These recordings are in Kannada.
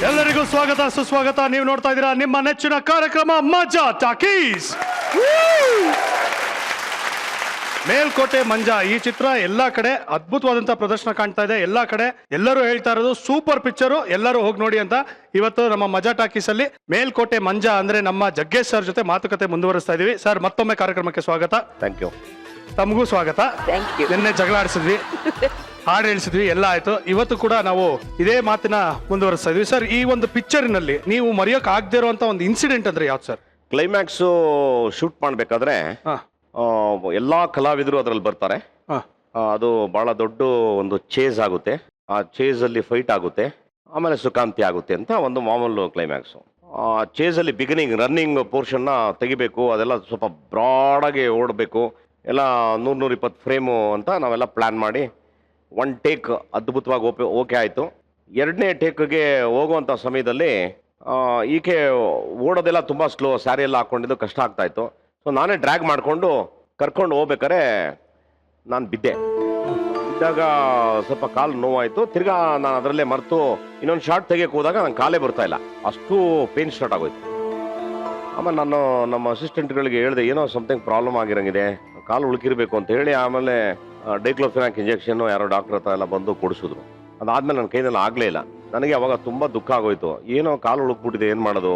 ಎಲ್ಲರಿಗೂ ಸ್ವಾಗತ ಸುಸ್ವಾಗತ. ನೀವು ನೋಡ್ತಾ ಇದ್ದೀರಾ ನಿಮ್ಮ ನೆಚ್ಚಿನ ಕಾರ್ಯಕ್ರಮ ಮಜಾ ಟಾಕೀಸ್. ಮೇಲ್ಕೋಟೆ ಮಂಜಾ ಈ ಚಿತ್ರ ಎಲ್ಲಾ ಕಡೆ ಅದ್ಭುತವಾದಂತಹ ಪ್ರದರ್ಶನ ಕಾಣ್ತಾ ಇದೆ. ಎಲ್ಲಾ ಕಡೆ ಎಲ್ಲರೂ ಹೇಳ್ತಾ ಇರೋದು ಸೂಪರ್ ಪಿಕ್ಚರು, ಎಲ್ಲರೂ ಹೋಗಿ ನೋಡಿ ಅಂತ. ಇವತ್ತು ನಮ್ಮ ಮಜಾ ಟಾಕೀಸ್ ಅಲ್ಲಿ ಮೇಲ್ಕೋಟೆ ಮಂಜಾ ಅಂದ್ರೆ ನಮ್ಮ ಜಗ್ಗೇಶ್ ಸರ್ ಜೊತೆ ಮಾತುಕತೆ ಮುಂದುವರಿಸ್ತಾ ಇದೀವಿ. ಸರ್ ಮತ್ತೊಮ್ಮೆ ಕಾರ್ಯಕ್ರಮಕ್ಕೆ ಸ್ವಾಗತ. Thank you. ತಮಗೂ ಸ್ವಾಗತ. ನಿನ್ನೆ ಜಗಳ ಆಡಿಸಿದ್ವಿ, ಹಾಡು ಹೇಳಿಸಿದ್ವಿ, ಎಲ್ಲ ಆಯ್ತು. ಇವತ್ತು ಕೂಡ ನಾವು ಇದೇ ಮಾತಿನ ಮುಂದುವರಿಸ್ತಾ ಇದೀವಿ. ಸರ್, ಈ ಒಂದು ಪಿಕ್ಚರಿನಲ್ಲಿ ನೀವು ಮರೆಯೋಕ್ ಆಗದೆ ಇರುವಂತ ಒಂದು ಇನ್ಸಿಡೆಂಟ್ ಅಂದ್ರೆ ಯಾವ್ದು ಸರ್? ಕ್ಲೈಮ್ಯಾಕ್ಸ್ ಶೂಟ್ ಮಾಡ್ಬೇಕಾದ್ರೆ ಎಲ್ಲಾ ಕಲಾವಿದರು ಅದರಲ್ಲಿ ಬರ್ತಾರೆ. ಅದು ಬಹಳ ದೊಡ್ಡ ಒಂದು ಚೇಸ್ ಆಗುತ್ತೆ. ಆ ಚೇಸ್ ಅಲ್ಲಿ ಫೈಟ್ ಆಗುತ್ತೆ, ಆಮೇಲೆ ಸುಖಾಂತಿ ಆಗುತ್ತೆ ಅಂತ ಒಂದು ಮಾಮೂಲು ಕ್ಲೈಮ್ಯಾಕ್ಸ್. ಆ ಚೇಸ್ ಅಲ್ಲಿ ಬಿಗಿನಿಂಗ್ ರನ್ನಿಂಗ್ ಪೋರ್ಷನ್ ನ ತೆಗಿಬೇಕು, ಅದೆಲ್ಲ ಸ್ವಲ್ಪ ಬ್ರಾಡ್ ಆಗಿ ಓಡಬೇಕು, ಎಲ್ಲ 100-120 ಫ್ರೇಮು ಅಂತ ನಾವೆಲ್ಲ ಪ್ಲಾನ್ ಮಾಡಿ ಒನ್ ಟೇಕ್ ಅದ್ಭುತವಾಗಿ ಓಕೆ ಆಯಿತು. ಎರಡನೇ ಟೇಕ್ಗೆ ಹೋಗುವಂಥ ಸಮಯದಲ್ಲಿ ಈಕೆ ಓಡೋದೆಲ್ಲ ತುಂಬ ಸ್ಲೋ, ಸ್ಯಾರಿ ಎಲ್ಲ ಹಾಕ್ಕೊಂಡಿದ್ದು ಕಷ್ಟ ಆಗ್ತಾಯಿತ್ತು. ಸೊ ನಾನೇ ಡ್ರ್ಯಾಗ್ ಮಾಡಿಕೊಂಡು ಕರ್ಕೊಂಡು ಹೋಗ್ಬೇಕಾರೆ ನಾನು ಬಿದ್ದೆ. ಬಿದ್ದಾಗ ಸ್ವಲ್ಪ ಕಾಲು ನೋವಾಯಿತು. ತಿರ್ಗಾ ನಾನು ಅದರಲ್ಲೇ ಮರೆತು ಇನ್ನೊಂದು ಶಾರ್ಟ್ ತೆಗಿಯೋಕೆ ಹೋದಾಗ ನನ್ನ ಕಾಲೇ ಬರ್ತಾ ಇಲ್ಲ, ಅಷ್ಟು ಪೇನ್ ಸ್ಟಾರ್ಟ್ ಆಗೋಯ್ತು. ಆಮೇಲೆ ನಾನು ನಮ್ಮ ಅಸಿಸ್ಟೆಂಟ್ಗಳಿಗೆ ಹೇಳಿದೆ, ಏನೋ ಸಮಥಿಂಗ್ ಪ್ರಾಬ್ಲಮ್ ಆಗಿರಂಗಿದೆ, ಕಾಲು ಉಳುಕಿರ್ಬೇಕು ಅಂತ ಹೇಳಿ. ಆಮೇಲೆ ಡೈಕ್ಲೋಫಿನಾಕ್ ಇಂಜೆಕ್ಷನ್ನು ಯಾರೋ ಡಾಕ್ಟರ್ ಹತ್ರ ಎಲ್ಲ ಬಂದು ಕೊಡಿಸಿದ್ರು. ಅದಾದ್ಮೇಲೆ ನನ್ನ ಕೈನಲ್ಲಿ ಆಗಲೇ ಇಲ್ಲ. ನನಗೆ ಅವಾಗ ತುಂಬ ದುಃಖ ಆಗೋಯ್ತು. ಏನೋ ಕಾಲು ಉಳುಕ್ಬಿಟ್ಟಿದೆ, ಏನು ಮಾಡೋದು,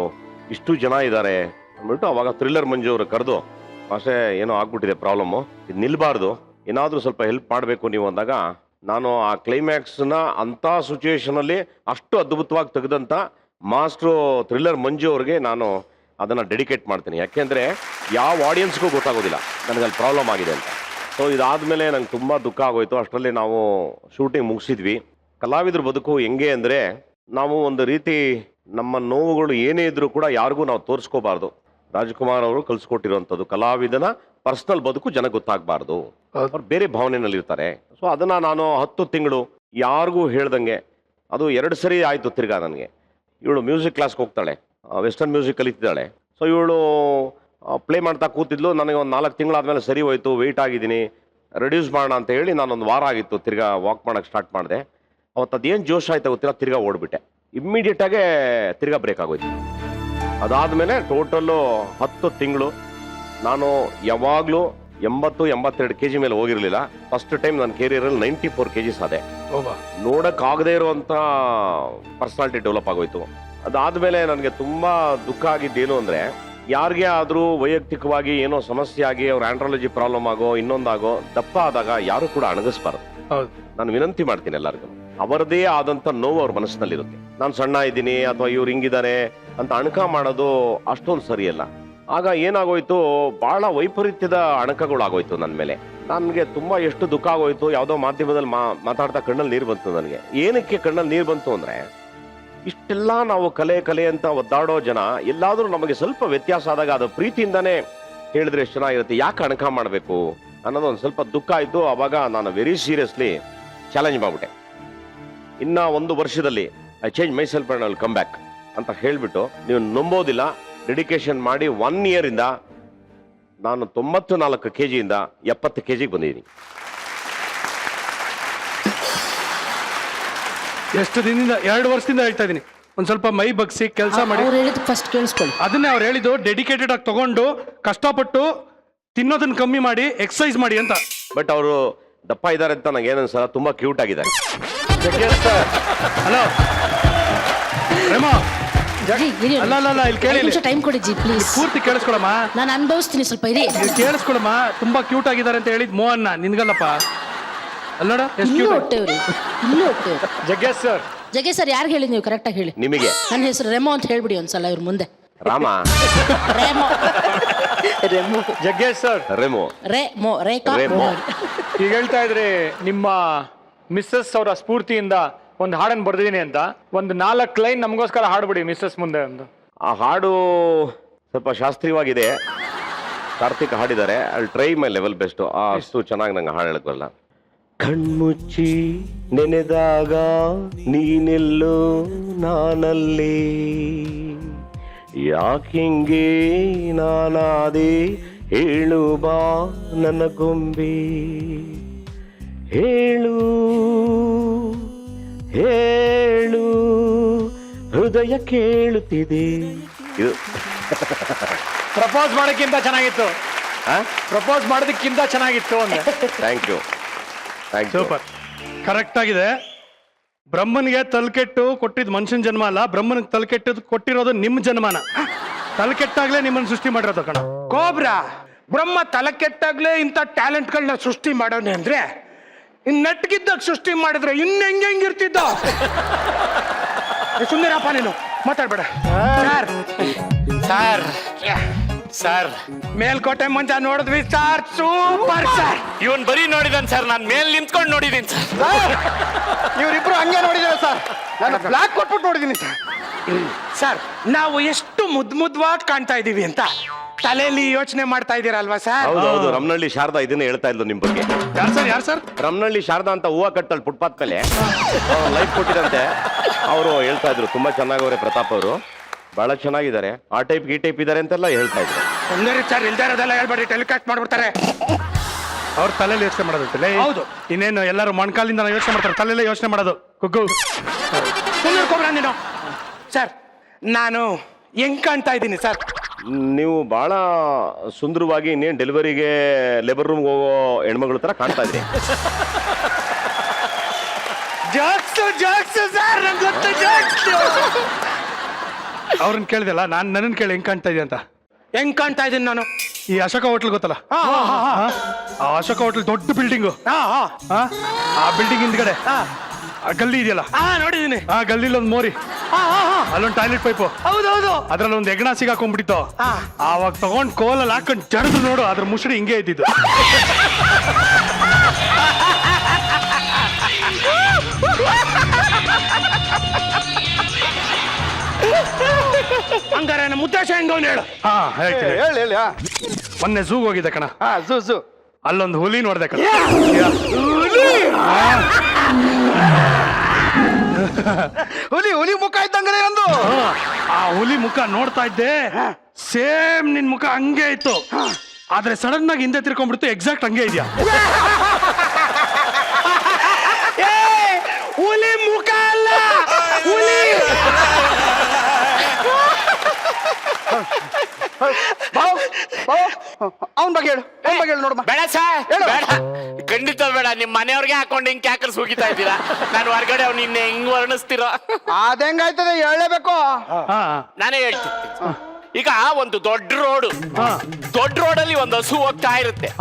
ಇಷ್ಟು ಜನ ಇದ್ದಾರೆ ಅಂದ್ಬಿಟ್ಟು ಅವಾಗ ಥ್ರಿಲ್ಲರ್ ಮಂಜು ಅವರು ಕರೆದು, ಅಷ್ಟೇ ಏನೋ ಆಗ್ಬಿಟ್ಟಿದೆ ಪ್ರಾಬ್ಲಮ್ಮು, ಇದು ನಿಲ್ಬಾರ್ದು, ಏನಾದರೂ ಸ್ವಲ್ಪ ಹೆಲ್ಪ್ ಮಾಡಬೇಕು ನೀವು ಅಂದಾಗ, ನಾನು ಆ ಕ್ಲೈಮ್ಯಾಕ್ಸ್ನ ಅಂಥ ಸಿಚುವೇಶನಲ್ಲಿ ಅಷ್ಟು ಅದ್ಭುತವಾಗಿ ತೆಗೆದಂಥ ಮಾಸ್ಟ್ರು ಥ್ರಿಲ್ಲರ್ ಮಂಜು ಅವ್ರಿಗೆ ನಾನು ಅದನ್ನು ಡೆಡಿಕೇಟ್ ಮಾಡ್ತೀನಿ. ಯಾಕೆಂದರೆ ಯಾವ ಆಡಿಯನ್ಸ್ಗೂ ಗೊತ್ತಾಗೋದಿಲ್ಲ ನನಗಲ್ಲಿ ಪ್ರಾಬ್ಲಮ್ ಆಗಿದೆ ಅಂತ. ಸೊ ಇದಾದಮೇಲೆ ನಂಗೆ ತುಂಬ ದುಃಖ ಆಗೋಯ್ತು. ಅಷ್ಟರಲ್ಲಿ ನಾವು ಶೂಟಿಂಗ್ ಮುಗಿಸಿದ್ವಿ. ಕಲಾವಿದ್ರ ಬದುಕು ಹೆಂಗೆ ಅಂದರೆ, ನಾವು ಒಂದು ರೀತಿ ನಮ್ಮ ನೋವುಗಳು ಏನೇ ಇದ್ರೂ ಕೂಡ ಯಾರಿಗೂ ನಾವು ತೋರಿಸ್ಕೋಬಾರ್ದು. ರಾಜ್ಕುಮಾರ್ ಅವರು ಕಲಿಸ್ಕೊಟ್ಟಿರುವಂಥದ್ದು ಕಲಾವಿದನ ಪರ್ಸ್ನಲ್ ಬದುಕು ಜನಕ್ಕೆ ಗೊತ್ತಾಗಬಾರ್ದು, ಅವ್ರು ಬೇರೆ ಭಾವನೆಯಲ್ಲಿರ್ತಾರೆ. ಸೊ ಅದನ್ನು ನಾನು 10 ತಿಂಗಳು ಯಾರಿಗೂ ಹೇಳ್ದಂಗೆ, ಅದು 2 ಸರಿ ಆಯಿತು. ತಿರ್ಗಾ ನನಗೆ ಇವಳು ಮ್ಯೂಸಿಕ್ ಕ್ಲಾಸ್ಗೆ ಹೋಗ್ತಾಳೆ, ವೆಸ್ಟರ್ನ್ ಮ್ಯೂಸಿಕ್ ಕಲಿತಿದ್ದಾಳೆ. ಸೊ ಇವಳು ಪ್ಲೇ ಮಾಡ್ತಾ ಕೂತಿದ್ಲು. ನನಗೆ ಒಂದು 4 ತಿಂಗಳಾದ್ಮೇಲೆ ಸರಿ ಹೋಯ್ತು, ವೆಯ್ಟ್ ಆಗಿದ್ದೀನಿ, ರೆಡ್ಯೂಸ್ ಮಾಡೋಣ ಅಂತ ಹೇಳಿ ನಾನೊಂದು ವಾರ ಆಗಿತ್ತು ತಿರ್ಗಾ ವಾಕ್ ಮಾಡೋಕ್ಕೆ ಸ್ಟಾರ್ಟ್ ಮಾಡಿದೆ. ಅವತ್ತು ಅದೇನು ಜೋಶ್ ಆಯ್ತು ಗೊತ್ತಿಲ್ಲ, ತಿರ್ಗಾ ಓಡ್ಬಿಟ್ಟೆ. ಇಮ್ಮಿಡಿಯೇಟಾಗೆ ತಿರ್ಗಾ ಬ್ರೇಕ್ ಆಗೋಯ್ತು. ಅದಾದಮೇಲೆ ಟೋಟಲ್ಲು 10 ತಿಂಗಳು ನಾನು ಯಾವಾಗಲೂ 80-82 kg ಮೇಲೆ ಹೋಗಿರಲಿಲ್ಲ. ಫಸ್ಟ್ ಟೈಮ್ ನನ್ನ ಕೆರಿಯರಲ್ಲಿ 94 kg ಆದೆ. ನೋಡೋಕ್ಕಾಗದೇ ಇರುವಂಥ ಪರ್ಸನಾಲಿಟಿ ಡೆವಲಪ್ ಆಗೋಯ್ತು. ಅದಾದಮೇಲೆ ನನಗೆ ತುಂಬ ದುಃಖ ಆಗಿದ್ದೇನು ಅಂದರೆ, ಯಾರಿಗೆ ಆದರೂ ವೈಯಕ್ತಿಕವಾಗಿ ಏನೋ ಸಮಸ್ಯೆ ಆಗಿ ಅವ್ರ ಆಂಡ್ರಾಲಜಿ ಪ್ರಾಬ್ಲಮ್ ಆಗೋ ಇನ್ನೊಂದಾಗೋ ದಪ್ಪ ಆದಾಗ ಯಾರು ಕೂಡ ಅಣಗಿಸ್ಬಾರ್ದು. ನಾನು ವಿನಂತಿ ಮಾಡ್ತೀನಿ ಎಲ್ಲರಿಗೂ, ಅವರದೇ ಆದಂಥ ನೋವು ಅವ್ರ ಮನಸ್ಸಿನಲ್ಲಿರುತ್ತೆ. ನಾನು ಸಣ್ಣ ಇದ್ದೀನಿ ಅಥವಾ ಇವ್ರು ಹಿಂಗಿದ್ದಾರೆ ಅಂತ ಅಣಕ ಮಾಡೋದು ಅಷ್ಟೊಂದು ಸರಿಯಲ್ಲ. ಆಗ ಏನಾಗೋಯ್ತು, ಬಹಳ ವೈಪರೀತ್ಯದ ಅಣಕಗಳಾಗೋಯ್ತು ನನ್ನ ಮೇಲೆ. ನನಗೆ ತುಂಬ ಎಷ್ಟು ದುಃಖ ಆಗೋಯ್ತು. ಯಾವುದೋ ಮಾಧ್ಯಮದಲ್ಲಿ ಮಾತಾಡ್ತಾ ಕಣ್ಣಲ್ಲಿ ನೀರು ಬಂತು ನನಗೆ. ಏನಕ್ಕೆ ಕಣ್ಣಲ್ಲಿ ನೀರು ಬಂತು ಅಂದರೆ, ಇಷ್ಟೆಲ್ಲ ನಾವು ಕಲೆ ಅಂತ ಒದ್ದಾಡೋ ಜನ ಎಲ್ಲಾದರೂ ನಮಗೆ ಸ್ವಲ್ಪ ವ್ಯತ್ಯಾಸ ಆದಾಗ ಅದು ಪ್ರೀತಿಯಿಂದಾನೇ ಹೇಳಿದ್ರೆ ಎಷ್ಟು ಚೆನ್ನಾಗಿರುತ್ತೆ, ಯಾಕೆ ಅಣಕ ಮಾಡಬೇಕು ಅನ್ನೋದು ಒಂದು ಸ್ವಲ್ಪ ದುಃಖ ಆಯಿತು. ಆವಾಗ ನಾನು ವೆರಿ ಸೀರಿಯಸ್ಲಿ ಚಾಲೆಂಜ್ ಮಾಡಿಬಿಟ್ಟೆ, ಇನ್ನು 1 ವರ್ಷದಲ್ಲಿ I change my self and I will come back ಅಂತ ಹೇಳಿಬಿಟ್ಟು, ನೀವು ನಂಬೋದಿಲ್ಲ, ಡೆಡಿಕೇಶನ್ ಮಾಡಿ 1 ಇಯರಿಂದ ನಾನು 94 kg-ಯಿಂದ 70 kg ಬಂದಿದ್ದೀನಿ. ಎಷ್ಟು ದಿನದಿಂದ? 2 ವರ್ಷದಿಂದ ಹೇಳ್ತಾ ಇದೀನಿ, ಒಂದ್ ಸ್ವಲ್ಪ ಮೈ ಬಗ್ಸಿ ಕೆಲಸ ಮಾಡಿ. ಫಸ್ಟ್ ಕೇಳಿಸ್ಕೊಳ್ಳಿ, ಅದನ್ನೇ ಅವ್ರು ಹೇಳಿದ್ದು, ಡೆಡಿಕೇಟೆಡ್ ಆಗಿ ತಗೊಂಡು ಕಷ್ಟಪಟ್ಟು ತಿನ್ನೋದನ್ನ ಕಮ್ಮಿ ಮಾಡಿ ಎಕ್ಸರ್ಸೈಸ್ ಮಾಡಿ ಅಂತ. ಬಟ್ ಅವರು ದಪ್ಪ ಇದ್ದಾರೆ ಅಂತ ನಂಗೆ ಏನನ್ಸಲ್ಲ, ತುಂಬಾ ಕ್ಯೂಟ್ ಆಗಿದ್ದಾರೆ. ಹಲೋ ರೇಮೋ, ಅಲ್ಲ ಇಲ್ಲಿ ಕೇಳಿ, ಟೈಮ್ ಕೊಡಿ ಜಿ ಪ್ಲೀಸ್. ಪೂರ್ತಿ ಕೇಳಿಸ್ಕೊಳಮ್ಮ, ನಾನು ಅನುಭವಿಸ್ತೀನಿ, ಸ್ವಲ್ಪ ಇರಿ. ಕೇಳಿಸ್ಕೊಳಮ್ಮ, ತುಂಬಾ ಕ್ಯೂಟ್ ಆಗಿದ್ದಾರೆ ಅಂತ ಹೇಳಿದ್ ಮೋಹನ್ನ, ನಿನ್ಗಲ್ಲಪ್ಪ. ಅಲ್ಲೋಡ ಎಷ್ಟು ಹೊಟ್ಟೆ ಜಗ್ಗೇಶ್ ಸರ್ ಯಾರು ಹೇಳಿ, ನೀವು ಕರೆಕ್ಟ್ ಆಗಿ ಹೇಳಿ. ನಿಮಗೆ ನನ್ನ ಹೆಸರು ರೆಮೋ ಅಂತ ಹೇಳ್ಬಿಡಿ ಒಂದ್ಸಲ ಇವ್ರ ಮುಂದೆ. ರಾಮ ರೆಮೋ ಜಗ್ಗೇಶ್ ಸರ್, ರೆಮೋ ರೇಖಾ. ಈಗ ಹೇಳ್ತಾ ಇದ್ರಿ ನಿಮ್ಮ ಮಿಸ್ಸಸ್ ಅವರ ಸ್ಫೂರ್ತಿಯಿಂದ ಒಂದು ಹಾಡನ್ನು ಬರ್ದಿದ್ದೀನಿ ಅಂತ. ಒಂದು 4 ಲೈನ್ ನಮಗೋಸ್ಕರ ಹಾಡ್ಬಿಡಿ ಮಿಸ್ಸಸ್ ಮುಂದೆ ಒಂದು. ಆ ಹಾಡು ಸ್ವಲ್ಪ ಶಾಸ್ತ್ರೀಯವಾಗಿದೆ, ಕಾರ್ತಿಕ್ ಹಾಡಿದ್ದಾರೆ. ಅಲ್ಲಿ ಟ್ರೈ ಮೈ ಲೆವೆಲ್ ಬೆಸ್ಟ್. ಅಷ್ಟು ಚೆನ್ನಾಗಿ ನಂಗೆ ಹಾಡು ಹೇಳಕ್ ಬರಲ್ಲ. ಕಣ್ಮುಚ್ಚಿ ನೆನೆದಾಗ ನೀನೆಲ್ಲೋ ನಾನಲ್ಲಿ, ಯಾಕಿಂಗೆ ನಾನಾದೆ ಹೇಳು ಬಾ ನನ್ನ ಗೊಂಬೆ, ಹೇಳು ಹೇಳು ಹೃದಯ ಕೇಳುತ್ತಿದೆ. ಇದು ಪ್ರಪೋಸ್ ಮಾಡೋಕ್ಕಿಂತ ಚೆನ್ನಾಗಿತ್ತು. ಪ್ರಪೋಸ್ ಮಾಡೋದಕ್ಕಿಂತ ಚೆನ್ನಾಗಿತ್ತು ಅಂದ್ರೆ. Thank you. ಸೂಪರ್, ಕರೆಕ್ಟ್ ಆಗಿದೆ. ಬ್ರಹ್ಮನಿಗೆ ತಲೆಕೆಟ್ಟು ಕೊಟ್ಟಿದ್ ಮನುಷ್ಯನ ಜನ್ಮ ಅಲ್ಲ, ಬ್ರಹ್ಮನಿಗೆ ತಲೆಕೆಟ್ಟು ಕೊಟ್ಟಿರೋದು ನಿಮ್ ಜನ್ಮನ. ತಲೆಕೆಟ್ಟಾಗ್ಲೇ ನಿಮ್ಮನ್ನ ಸೃಷ್ಟಿ ಮಾಡಿರೋದು ಕಣ. ಕೋಬ್ರಾ, ಬ್ರಹ್ಮ ತಲೆ ಕೆಟ್ಟಾಗ್ಲೇ ಇಂಥ ಟ್ಯಾಲೆಂಟ್ಗಳನ್ನ ಸೃಷ್ಟಿ ಮಾಡೋನೆ ಅಂದ್ರೆ ಇನ್ ನೆಟ್ಗಿದ್ದಾಗ ಸೃಷ್ಟಿ ಮಾಡಿದ್ರೆ ಇನ್ ಹೆಂಗಿರ್ತಿದ್ದ. ಸುಂದರಪ್ಪ ನೀನು ಮಾತಾಡ್ಬೇಡ. ಸರ್ ಸರ್ ಸರ್ ಮೇಲ್ಕೋಟೆ ಮಂಚ ನೋಡಿದ್ವಿ ಸರ್, ಸೂಪರ್ ಸರ್. ಇವನ್ ಬರೀ ನೋಡಿದನ್ ಸರ್, ನಾನ್ ಮೇಲ್ ನಿಂತ್ಕೊಂಡು ನೋಡಿದೀನಿ ಸರ್. ಇವರಿಬ್ರು ಹಂಗೆ ನೋಡಿದಾರೆ ಸರ್, ನಾನು ಬ್ಲಾಕ್ ಕೊಟ್ಬಿಟ್ಟು ನೋಡಿದೀನಿ ಸರ್. ಸರ್ ನಾವು ಎಷ್ಟು ಮುದ್ವಾಗಿ ಕಾಣ್ತಾ ಇದೀವಿ ಅಂತ ತಲೆಯಲ್ಲಿ ಯೋಚನೆ ಮಾಡ್ತಾ ಇದ್ದೀರಲ್ವಾ ಸರ್? ಹೌದು, ರಮನಹಳ್ಳಿ ಶಾರದಾ ಇದನ್ನ ಹೇಳ್ತಾ ಇದ್ಲು ನಿಮ್ ಬಗ್ಗೆ. ಯಾರು ಸರ್? ರಮನಹಳ್ಳಿ ಶಾರದಾ ಅಂತ ಹೂವ ಕಟ್ಟಲ್ಲಿ ಫುಟ್ಪಾತ್ ಮೇಲೆ ಲೈಫ್ ಕೊಟ್ಟಿರಂತೆ. ಅವರು ಹೇಳ್ತಾ ಇದ್ರು ತುಂಬಾ ಚೆನ್ನಾಗವ್ರೆ ಪ್ರತಾಪ್ ಅವರು, ಬಹಳ ಚೆನ್ನಾಗಿದ್ದಾರೆ, ಆ ಟೈಪ್ ಈ ಟೈಪ್ ಇದಾರೆ ಅಂತೆಲ್ಲ ಹೇಳ್ತಾ ಇದ್ರು. ಸುಂದರಿ ಸರ್ ಇಲ್ದೇ ಇರೋದೆಲ್ಲ ಹೇಳ್ಬೇಡಿ, ಟೆಲಿಕಾಸ್ಟ್ ಮಾಡ್ಬಿಡ್ತಾರೆ. ಅವ್ರ ತಲೆಯಲ್ಲಿ ಯೋಚನೆ ಮಾಡೋದಿಲ್ಲ. ಹೌದು. ಇನ್ನೇನು ಎಲ್ಲರೂ ಮೊಣಕಾಲಿಂದ ಯೋಚನೆ ಮಾಡ್ತಾರೆ, ತಲೆಯಲ್ಲೇ ಯೋಚನೆ ಮಾಡೋದು. ಕುಗ್ಗು ಸುಂದರ್ಕೊಬ್ರ ನೀನು. ಸರ್ ನಾನು ಹೆಂಗ್ ಕಾಣ್ತಾ ಇದ್ದೀನಿ ಸರ್? ನೀವು ಬಹಳ ಸುಂದರವಾಗಿ ಇನ್ನೇನು ಡೆಲಿವರಿಗೆ ಲೇಬರ್ ರೂಮ್ಗೆ ಹೋಗೋ ಹೆಣ್ಮಗಳ ತರ ಕಾಣ್ತಾ ಇದ್ರಿ. ಜೋಕ್ಸ್ ಸರ್, ನಂಗೆ ಗೊತ್ತು ಜೋಕ್ಸ್. ಅವ್ರನ್ನ ಕೇಳಿದಲ್ಲ, ನಾನು ನನ್ನನ್ನು ಕೇಳಿ ಹೆಂಗ್ ಕಾಣ್ತಾ ಇದೆ ಅಂತ. ಹೆಂಗ್ ಕಾಣ್ತಾ ಇದ್ದೀನಿ ನಾನು? ಈ ಅಶೋಕ ಹೋಟ್ಲ್ ಗೊತ್ತಲ್ಲ, ಆ ಅಶೋಕ ಹೋಟ್ಲ್ ದೊಡ್ಡ ಬಿಲ್ಡಿಂಗು, ಆ ಬಿಲ್ಡಿಂಗ್ ಹಿಂದ್ಗಡೆ ಆ ಗಲ್ಲಿ ಇದೆಯಲ್ಲ, ನೋಡಿದೀನಿ. ಆ ಗಲ್ಲಿಲಿ ಒಂದು ಮೋರಿ, ಅಲ್ಲೊಂದು ಟಾಯ್ಲೆಟ್ ಪೈಪು, ಹೌದೌದು, ಅದ್ರಲ್ಲಿ ಒಂದು ಹೆಗ್ಣ ಸಿಗಾಕೊಂಡ್ಬಿಟ್ಟಿತ್ತು. ಆವಾಗ ತಗೊಂಡ್ ಕೋಲಲ್ಲಿ ಹಾಕೊಂಡು ಜಡದು ನೋಡು, ಅದ್ರ ಮುಸುಡಿ ಹಿಂಗೆ ಇದ್ದಿದ್ದು. ಹಂಗಾರೆ ನಮ್ಮ ಉದ್ದೇಶ ಹೆಂಗವನು ಹೇಳು. ಹೇಳ್ತೀನಿ. ಹೇಳಿ. ಮೊನ್ನೆ ಝೂಗ್ ಹೋಗಿದ್ದೆ ಕಣ. ಝೂ ಅಲ್ಲೊಂದು ಹುಲಿ ನೋಡ್ದೆ ಕಣ. ಹುಲಿ ಮುಖ ಇದ್ದಂಗೆ ಒಂದು. ಆ ಹುಲಿ ಮುಖ ನೋಡ್ತಾ ಇದ್ದೆ, ಸೇಮ್ ನಿನ್ ಮುಖ ಹಂಗೆ ಇತ್ತು. ಆದ್ರೆ ಸಡನ್ ಆಗಿ ಹಿಂದೆ ತಿರ್ಕೊಂಡ್ಬಿಡ್ತು, ಎಕ್ಸಾಕ್ಟ್ ಹಂಗೆ ಇದೆಯಾ. ಹುಲಿ ಮುಖ ಅಲ್ಲ, ಹುಲಿ. ಅವನ್ ಬಗ್ಗೆ ಹೇಳು ನೋಡಮ್ಮ. ಬೇಡ ಸರ್, ಬೇಡ, ಖಂಡಿತ ಬೇಡ. ನಿಮ್ ಮನೆಯವ್ರಿಗೆ ಹಾಕೊಂಡು ಹಿಂಗ್ ಕ್ಯಾಕರ್ಸ್ ಹೋಗಿತಾ ಇದ್ದೀರಾ, ನಾನು ಹೊರಗಡೆ ಅವ್ನು ನಿನ್ನೆ ಹೆಂಗ್ ವರ್ಣಿಸ್ತೀರೋ ಅದೆಂಗಾಯ್ತದೆ ಹೇಳಲೇಬೇಕು. ನಾನೇ ಹೇಳ್ತೀನಿ. ಈಗ ಒಂದು ದೊಡ್ಡ ರೋಡಲ್ಲಿ ಒಂದು ಹಸು ಹೋಗ್ತಾ ಇರುತ್ತೆ,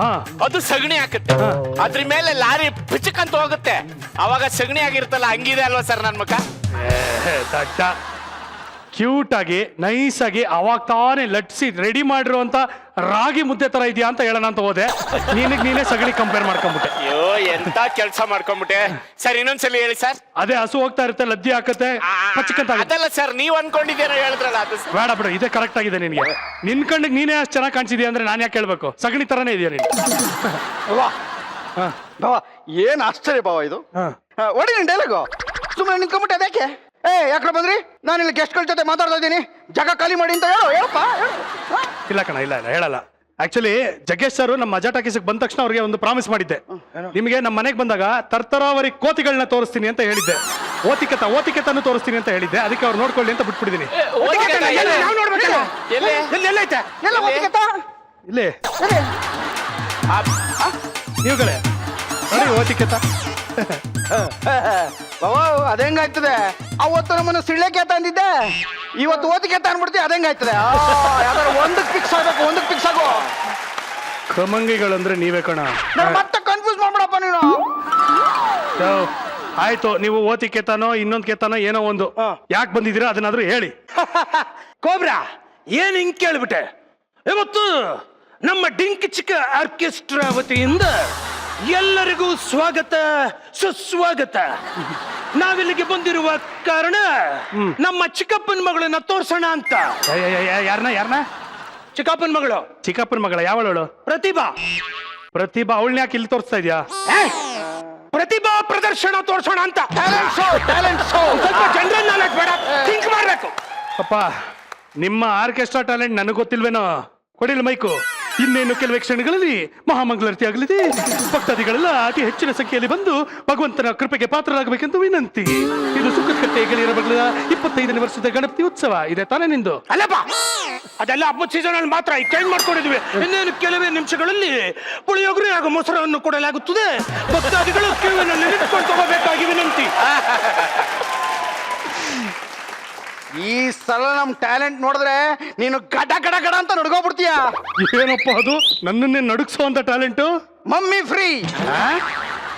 ಅದು ಸಗಣಿ ಹಾಕುತ್ತೆ, ಅದ್ರ ಮೇಲೆ ಲಾರಿ ಪಿಚಕಂತ ಹೋಗುತ್ತೆ, ಅವಾಗ ಸಗಣಿ ಆಗಿರುತ್ತಲ್ಲ, ಹಂಗಿದೆ ಅಲ್ವಾ ಸರ್ ನನ್ ಮುಖ? ಕ್ಯೂಟ್ ಆಗಿ ನೈಸ್ ಆಗಿ ಅವಾಗ ತಾನೇ ಲಟ್ಸಿ ರೆಡಿ ಮಾಡಿರುವಂತ ರಾಗಿ ಮುದ್ದೆ ತರ ಇದೆಯಾ ಅಂತ ಹೇಳೋಣ ಅಂತ ಹೋದೆ, ನೀನೇ ಸಗಣಿ ಕಂಪೇರ್ ಮಾಡ್ಕೊಂಡ್ಬಿಟ್ಟೆ. ಅಯ್ಯೋ ಎಂತ ಕೆಲಸ ಮಾಡ್ಕೊಂಡ್ಬಿಟ್ಟೆ ಸರ್. ಇನ್ನೊಂದ್ಸಲಿ ಹೇಳಿ ಸರ್. ಅದೇ ಹಸು ಹೋಗ್ತಾ ಇರುತ್ತೆ, ಲದ್ದಿ ಹಾಕತ್ತೆ, ಪಚ್ಚಕಂತ. ಅದಲ್ಲ ಸರ್, ನೀವ್ ಅನ್ಕೊಂಡಿದ್ದೀರೋ ಹೇಳಿದ್ರಲ್ಲ ಅದು. ಬೇಡ ಬಿಡು, ಇದೇ ಕರೆಕ್ಟ್ ಆಗಿದೆ ನಿನ್ಗೆ. ನಿನ್ ಕಣ್ಣಿಗೆ ನೀನೇ ಅಷ್ಟು ಚೆನ್ನಾಗಿ ಕಾಣಿಸಿದ್ಯಾ ಅಂದ್ರೆ ನಾನು ಯಾಕೆ ಹೇಳ್ಬೇಕು? ಸಗಣಿ ತರನೇ ಇದೆಯಾ ನೀನು. ಬಾವ ಏನ್ ಆಶ್ಚರ್ಯ ಬಾವ ಇದು. ಒಡಿ ನಿನ್ ಡೈಲಾಗು ಸುಮ್ಮನೆ ನಿಂತ್ಕೊಂಡ್ಬಿಟ್ಟೆ ಅದಕ್ಕೆ. ಯಾಕ್ರ ಬಂದ್ರಿ? ನಾನು ಇಲ್ಲಿ ಗೆಸ್ಟ್ಗಳ ಜೊತೆ ಮಾತಾಡ್ತಾ ಇದ್ದೀನಿ, ಜಾಗ ಖಾಲಿ ಮಾಡಿ ಅಂತ ಹೇಳಪ್ಪ. ಇಲ್ಲ ಕಣ, ಇಲ್ಲ ಹೇಳಲ್ಲ. ಆಕ್ಚುಲಿ ಜಗ್ಗೇಶ್ ಸರ್ ನಮ್ಮ ಮಜಾ ಟಾಕೀಸ್ಗೆ ಬಂದ ತಕ್ಷಣ ಅವ್ರಿಗೆ ಒಂದು ಪ್ರಾಮಿಸ್ ಮಾಡಿದ್ದೆ, ನಿಮಗೆ ನಮ್ಮ ಮನೆಗೆ ಬಂದಾಗ ತರ್ತರಾವರಿ ಕೋತಿಗಳನ್ನ ತೋರಿಸ್ತೀನಿ ಅಂತ ಹೇಳಿದ್ದೆ, ಓತಿಕೆತನ್ನು ತೋರಿಸ್ತೀನಿ ಅಂತ ಹೇಳಿದ್ದೆ. ಅದಕ್ಕೆ ಅವ್ರು ನೋಡ್ಕೊಳ್ಳಿ ಅಂತ ಬಿಟ್ಬಿಟ್ಟಿದ್ದೀನಿ. ಇಲ್ಲೇ ನೀವುಗಳೇ ನೋಡಿ ಓತಿಕೆತ. ಬಾವ ಅದೇಂಗಾಯ್ತದೆ? ಅವತ್ತು ನಮ್ಮನ್ನು ಸಿಳ್ಳೆಕೆ ತಂದಿದ್ದೆ, ಇವತ್ತು ಓದಿಕೆ ಅಂದ್ಬಿಡ್ತೀವಿ, ಅದೇಂಗಾಯ್ತದೆ? ಯಾವ್ದಾರು ಒಂದಕ್ಕೆ ಫಿಕ್ಸ್ ಆಗು. ಕಮಂಗಿಗಳು ಅಂದ್ರೆ ನೀವೇ ಕಣ. ಮತ್ತೆ ಕನ್ಫ್ಯೂಸ್ ಮಾಡ್ಬಿಡಪ್ಪ ನೀನು. ಆಯ್ತು, ನೀವು ಓತಿ ಕೇತಾನೋ ಇನ್ನೊಂದು ಕೇತಾನೋ ಏನೋ ಒಂದು, ಯಾಕೆ ಬಂದಿದ್ದೀರಾ ಅದನ್ನಾದ್ರೂ ಹೇಳಿ. ಕೋಬ್ರಾ ಏನ್ ಹಿಂಗ್ ಕೇಳ್ಬಿಟ್ಟೆ? ಇವತ್ತು ನಮ್ಮ ಡಿಂಕ್ ಚಿಕ್ಕ ಆರ್ಕೆಸ್ಟ್ರಾ ವತಿಯಿಂದ ಎಲ್ಲರಿಗೂ ಸ್ವಾಗತ ಸುಸ್ವಾಗತ. ನಾವಿಲ್ಲಿಗೆ ಬಂದಿರುವ ಕಾರಣ ನಮ್ಮ ಚಿಕ್ಕಪ್ಪನ ಮಗಳನ್ನ ತೋರ್ಸೋಣ ಅಂತ. ಯಾರನ್ನ? ಚಿಕ್ಕಪ್ಪನ ಮಗಳು. ಚಿಕ್ಕಪ್ಪನ ಮಗಳ? ಯಾವಳು? ಪ್ರತಿಭಾ. ಅವಳನ್ನ ಯಾಕೆ ಇಲ್ಲಿ ತೋರಿಸ್ತಾ ಇದ್ಯಾ? ಪ್ರತಿಭಾ ಪ್ರದರ್ಶನ ತೋರ್ಸೋಣ ಅಂತ. Talent show. ಸ್ವಲ್ಪ ಜನರಲ್ ನಾಲೆಡ್ಜ್ ಬೇಡ, ಥಿಂಕ್ ಮಾಡ್ಬೇಕು. ಅಪ್ಪ, ನಿಮ್ಮ ಆರ್ಕೆಸ್ಟ್ರಾ ಟ್ಯಾಲೆಂಟ್ ನನಗೆ ಗೊತ್ತಿಲ್ವೇನೋ? ಕೊಡಿಲ್ ಮೈಕು. ಇನ್ನೇನು ಕೆಲವೇ ಕ್ಷಣಗಳಲ್ಲಿ ಮಹಾಮಂಗಳಾರತಿ ಆಗಲಿದೆ. ಭಕ್ತಾದಿಗಳೆಲ್ಲ ಅತಿ ಹೆಚ್ಚಿನ ಸಂಖ್ಯೆಯಲ್ಲಿ ಬಂದು ಭಗವಂತನ ಕೃಪೆಗೆ ಪಾತ್ರರಾಗಬೇಕೆಂದು ವಿನಂತಿ. ಇದು ಸುಖಕಟ್ಟೆ ಗೆಳೆಯರ ಬಗ್ಲದ 25ನೇ ವರ್ಷದ ಗಣಪತಿ ಉತ್ಸವ ಇದೆ ತಾನೇ ನಿಂದು? ಅಲ್ಲಪ್ಪ, ಅದೆಲ್ಲ ಹಬ್ಬದ ಸೀಸನ್ ಅಲ್ಲಿ ಮಾತ್ರ ಚೇಂಜ್ ಮಾಡ್ಕೊಂಡಿದ್ವಿ. ಇನ್ನೇನು ಕೆಲವೇ ನಿಮಿಷಗಳಲ್ಲಿ ಪುಳಿಯೋಗರೆ ಹಾಗೂ ಮೊಸರನ್ನು ಕೊಡಲಾಗುತ್ತದೆ. ಭಕ್ತಾದಿಗಳು ಕ್ಯೂವಿನಲ್ಲಿ ನಿಂತ್ಕೊಂಡು ತಗೋಬೇಕಾಗಿ ವಿನಂತಿ. ಈ ಸಲ ನಮ್ ಟ್ಯಾಲೆಂಟ್ ನೋಡಿದ್ರೆ ನೀನು ಗಡ ಗಡ ಗಡ ಅಂತ ನಡ್ಕೋಬಿಡ್ತೀಯ. ಏನಪ್ಪ ಅದು ನನ್ನನ್ನೇ ನಡುಗಿಸುವಂತ talent? Mummy free,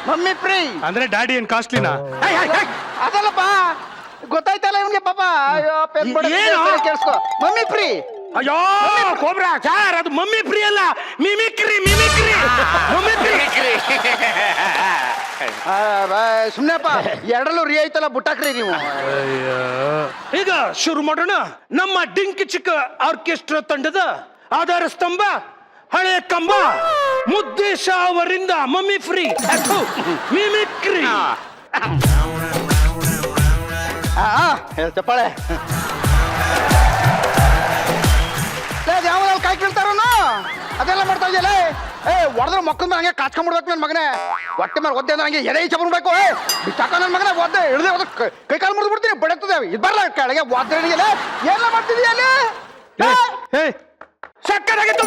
mummy free ಅಂದ್ರೆ ಡ್ಯಾಡಿ ಏನ್ ಕಾಸ್ಟ್ಲಿನಾ? ಅದಲ್ಲಪ್ಪ, ಗೊತ್ತಾಯ್ತಲ್ಲ ಇವ್ನಿಗೆ ಪಾಪ. ಅಯ್ಯೋ ಪೆನ್ ಏನು? ಕೇಳಿಸ್ಕೊ, ಮಮ್ಮಿ ಫ್ರೀ. ಅಯ್ಯೋ ಕೋಬ್ರಾ ಸರ್, ಅದು ಮಮ್ಮಿ ಫ್ರೀ ಅಲ್ಲ, ಮಿಮಿಕ್ರಿ ಮಿಮಿಕ್ರಿ ಮಮ್ಮಿ ಫ್ರೀ. ಸುಮ್ನೆಪ್ಪ, ಎರಡಲ್ಲೂ ರಿಯಾಯ್ತಲ್ಲ, ಬುಟ್ಟಾಕ್ರಿ ನೀವು. ಈಗ ಶುರು ಮಾಡೋಣ. ನಮ್ಮ ಡಿಂಕಿ ಚಿಕ್ಕ ಆರ್ಕೆಸ್ಟ್ರಾ ತಂಡದ ಆಧಾರ ಸ್ತಂಭ ಹಳೆ ಕಂಬ ಮುದ್ದೇಶ ಅವರಿಂದ ಮಮ್ಮಿ ಫ್ರೀ ಮಿಮಿಕ್ರಿ. ಚಪ್ಪಾಳೆ ಯಾವಾಗ ಕಾಯಿ ಕೇಳ್ತಾರನು ಅದೆಲ್ಲ ಮಾಡ್ತಾ ಇದೆಯಲ್ಲ. ಹೊಡೆದ್ರೆ ಮಕ್ಕಳ ಹಂಗೆ ಕಾಚ್ಕೊಂಡ್ಬಿಡ್ಬೇಕು ನನ್ನ ಮಗನೇ. ಹೊಟ್ಟೆ ಮೇಲೆ ಒದ್ದೆ ಅಂದ್ರೆ ಹಂಗೆ ಎದೆ ಚಪ್ಬಿಡ್ಬೇಕು. ಬಿಚ್ಚಾಕ ನನ್ನ ಮಗನೇ ಒದ್ದೆ ಹಿಡಿದು ಕೈ ಕಾಲು ಮುರಿದು ಬಿಡ್ತೀನಿ, ಬಡಕ್ತದೆ. ಇದು ಬರಲ್ಲ ಕೆಳಗೆ ಒದ್ದೆ ಹಿಡಿಯಲ್ಲ. ಎಲ್ಲ ಮಾಡ್ತಿದೀಯ ಅಲ್ಲಿ? ಸಕ್ಕತ್ತಾಗಿತ್ತು,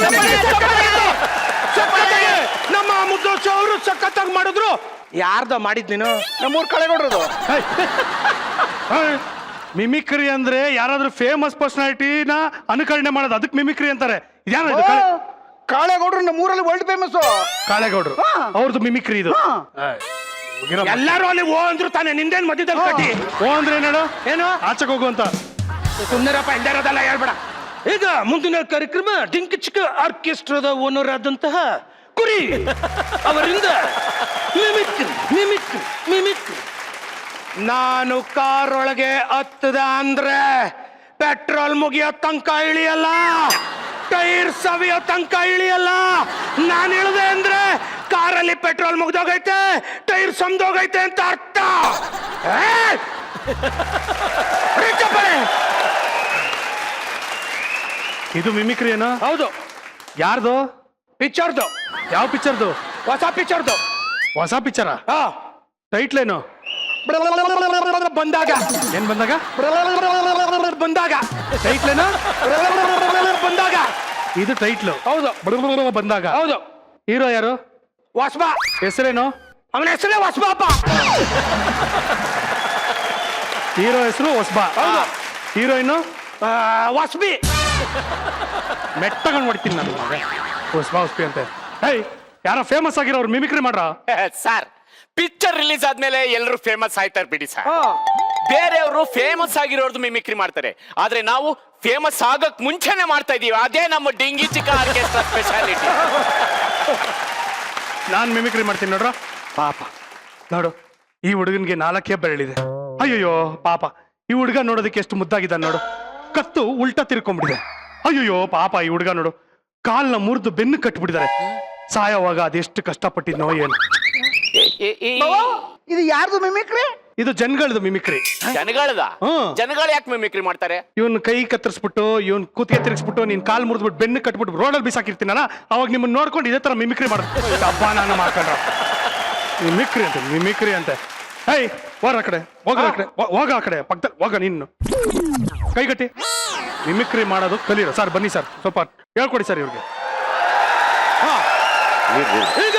ನಮ್ಮ ಮುದ್ದೋಚ ಅವರು ಸಖತ್ತಾಗಿ ಮಾಡಿದ್ರು. ಯಾರ್ದ ಮಾಡಿದ್ ನೀನು? ನಮ್ಮೂರ್ ಕಳೆಗೊಡ್ರದು. ಮಿಮಿಕ್ರಿ ಅಂದ್ರೆ ಯಾರಾದ್ರೂ ಫೇಮಸ್ ಪರ್ಸನಾಲಿಟಿನ ಅನುಕರಣೆ ಮಾಡೋದು, ಅದಕ್ಕೆ ಮಿಮಿಕ್ರಿ ಅಂತಾರೆ. ಇದ್ಯಾರು ಇದು? ಕಾಳೆಗೌಡ್ರು ನಮ್ಮೂರಲ್ಲಿ ವರ್ಲ್ಡ್ ಫೇಮಸ್. ಕಾಳೆಗೌಡ್ರು ಅವ್ರದ್ದು ಮಿಮಿಕ್ರಿ ಇದು. ಎಲ್ಲಾರು ಅಲ್ಲಿ ಓ ಅಂದ್ರು ತಾನೆ, ನಿಂದೇನ್ ಮಧ್ಯದಲ್ಲಿ ಕಟ್ಟಿ ಓ ಅಂದ್ರೆ ಏನೇಳು? ಏನು ಆಚೆಗೆ ಹೋಗು ಅಂತ. ಸುಂದರಪ್ಪ ಎಂದಾರದಲ್ಲ ಹೇಳ್ಬೇಡ. ಈಗ ಮುಂದಿನ ಕಾರ್ಯಕ್ರಮ ಡಿಂಕ್ ಚಿಕ್ಕ ಆರ್ಕೆಸ್ಟ್ರಾದ ಓನರ್ ಆದಂತಹ ಕುರಿ ಅವರಿಂದ ಮಿಮಿಕ್ರಿ ಮಿಮಿಕ್ರಿ ಮಿಮಿಕ್ರಿ. ನಾನು ಕಾರ್ ಒಳಗೆ ಹತ್ತದ ಅಂದ್ರೆ ಪೆಟ್ರೋಲ್ ಮುಗಿಯೋ ತನಕ ಇಳಿಯಲ್ಲ, ಟೈರ್ ಸವಿಯೋ ತನಕ ಇಳಿಯಲ್ಲ. ನಾನು ಇಳಿದೆ ಅಂದ್ರೆ ಕಾರಲ್ಲಿ ಪೆಟ್ರೋಲ್ ಮುಗ್ದೋಗೈತೆ, ಟೈರ್ ಸಮದೋಗೈತೆ ಅಂತ ಅರ್ಥ. ಇದು ಮಿಮಿಕ್ರಿ ಏನೋ? ಹೌದು. ಯಾರ್ದು? ಪಿಕ್ಚರ್ದು. ಯಾವ ಪಿಕ್ಚರ್ದು? ಹೊಸ ಪಿಕ್ಚರ್ದು. ಹೊಸ ಪಿಕ್ಚರ? ಹಾ. ಟೈಟ್ಲ್ ಏನು? ಬಂದಾಗ. ಏನ್ ಬಂದಾಗ? ಬಂದಾಗ. ಟೈಟ್ಲ್ ಏನು? ಬಂದಾಗ. ಇದು ಟೈಟ್ಲು. ಹೌದು. ಬಂದಾಗ. ಹೌದು. ಹೀರೋ ಯಾರು? ವಾಸ್ಬಾ. ಹೆಸರೇನು? ಅವನ ಹೆಸರೇ ವಾಸ್ಬಾಪ. ಹೀರೋ ಹೆಸರು ಹೊಸಬಾ. ಹೌದು. ಹೀರೋಯಿನ್ ವಾಸ್ಬಿ. ಮೆಟ್ಟಗೊಂಡ್ ಮಾಡ್ತೀನಿ ನಾನು. ಹೊಸಬಾ ಹೊಸಬಿ ಅಂತ. ಹೇ, ಯಾರೋ ಫೇಮಸ್ ಆಗಿರೋರು ಮಿಮಿಕ್ರಿ ಮಾಡ್ರ? ಸರ್, ಪಿಕ್ಚರ್ ರಿಲೀಸ್ ಆದ್ಮೇಲೆ ಎಲ್ಲರೂ ಫೇಮಸ್ ಆಯ್ತಾರೆ ಬಿಡಿ ಸರ್. ಬೇರೆಯವರು ಫೇಮಸ್ ಆಗಿರೋರ್ದು ಮಿಮಿಕ್ರಿ ಮಾಡ್ತಾರೆ, ಆದ್ರೆ ನಾವು ಫೇಮಸ್ ಆಗಕ್ ಮುಂಚೆನೆ ಮಾಡ್ತಾ ಇದೀವಿ. ಅದೇ ನಮ್ಮ ಡಿಂಗಿ ಚಿಕ್ಕ ಆರ್ಕೆಸ್ಟ್ರಾ ಸ್ಪೆಷಾಲಿಟಿ. ನಾನ್ ಮಿಮಿಕ್ರಿ ಮಾಡ್ತೀನಿ ನೋಡ್ರ. ಪಾಪ ನೋಡು, ಈ ಹುಡುಗನ್ಗೆ 4 ಬೆರಳಿದೆ. ಅಯ್ಯಯ್ಯೋ ಪಾಪ, ಈ ಹುಡುಗ ನೋಡೋದಕ್ಕೆ ಎಷ್ಟು ಮುದ್ದಾಗಿದ್ದಾನೆ ನೋಡು. ಕತ್ತು ಉಲ್ಟಾ ತಿರ್ಕೊಂಡ್ಬಿಟ್ಟಿದೆ. ಅಯ್ಯಯ್ಯೋ ಪಾಪ, ಈ ಹುಡುಗ ನೋಡು, ಕಾಲ್ನ ಮುರಿದು ಬೆನ್ನು ಕಟ್ಬಿಟ್ಟಿದ್ದಾರೆ. ಸಾಯೋವಾಗ ಅದೆಷ್ಟು ಕಷ್ಟಪಟ್ಟಿದ್ನೋ ಏನು. ಇದು ಯಾರ್ದು ಮಿಮಿಕ್ರಿ? ಇದು ಜನಗಳದು ಮಿಮಿಕ್ರಿ. ಜನಗಳದ? ಜನಗಳು ಯಾಕೆ ಮಿಮಿಕ್ರಿ ಮಾಡ್ತಾರೆ? ಇವನ್ ಕೈ ಕತ್ತರಿಸ್ಬಿಟ್ಟು, ಇವನ್ ಕೂತಿಗೆ ತಿರ್ಗಿಸ್ಬಿಟ್ಟು, ನೀನ್ ಕಾಲ್ ಮುರಿದ್ಬಿಟ್ಟು ಬೆನ್ನು ಕಟ್ಬಿಟ್ಟು ರೋಡಲ್ಲಿ ಬಿಸಾಕಿರ್ತೀನಲ್ಲ, ಅವಾಗ ನಿಮ್ಮನ್ನ ನೋಡ್ಕೊಂಡು ಇದೇ ತರ ಮಿಮಿಕ್ರಿ ಮಾಡೋದು. ಹಬ್ಬ ನಾನು ಮಾಡ್ಕೊಂಡ್ರ ಮಿಮಿಕ್ರಿ ಅಂತ ಮಿಮಿಕ್ರಿ ಅಂತ. ಹೈ ಹೋರ ಆ ಕಡೆ, ಹೋಗ್ರ ಆ ಕಡೆ, ಹೋಗ ಆ ಕಡೆ ಪಕ್ಕದಲ್ಲಿ ಹೋಗ. ನಿನ್ನು ಕೈಗಟ್ಟಿ ಮಿಮಿಕ್ರಿ ಮಾಡೋದು ಕಲೀರ. ಸರ್ ಬನ್ನಿ ಸರ್, ಸ್ವಲ್ಪ ಹೇಳ್ಕೊಡಿ ಸರ್ ಇವ್ರಿಗೆ. ಈಗ